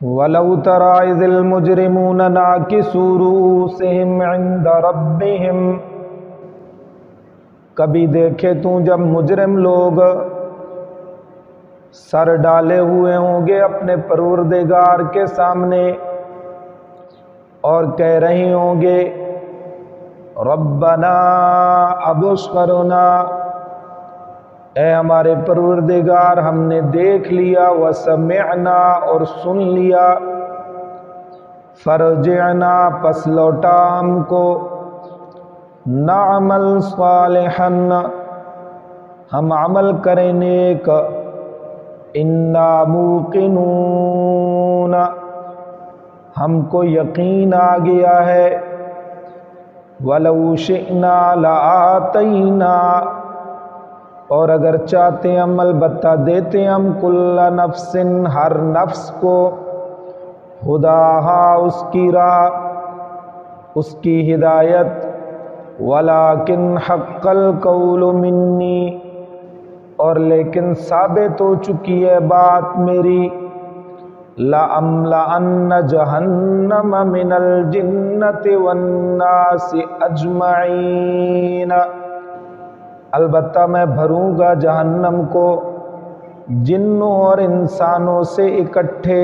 وَلَوْ تَرَىٰ إِذِ الْمُجْرِمُونَ نَاكِسُو رُءُوسِهِمْ عِندَ رَبِّهِمْ، کبھی دیکھے تو جب مجرم لوگ سر ڈالے ہوئے ہوں گے اپنے پروردگار کے سامنے اور کہہ رہے ہوں گے ربنا ابصرنا، اے ہمارے پروردگار ہم نے دیکھ لیا، وسمعنا اور سن لیا، فرجعنا پس لوٹا ہم کو، نعمل صالحا ہم عمل کریں نیک، انا موقنون ہم کو یقین آ گیا ہے، وَلَوْ شِئْنَا لَآتَيْنَا اور اگر چاہتے ہم البتہ دیتے ہم کل نفس ہر نفس کو، ہداہا اس کی راہ، اس کی ہدایت، وَلَٰكِنْ حَقَّ الْقَوْلُ مِنِّي اور لیکن ثابت ہو چکی ہے بات میری، لَأَمْلَأَنَّ جَهَنَّمَ مِنَ الْجِنَّةِ وَالنَّاسِ أَجْمَعِينَ البتہ میں بھروں گا جہنم کو جنوں اور انسانوں سے اکٹھے،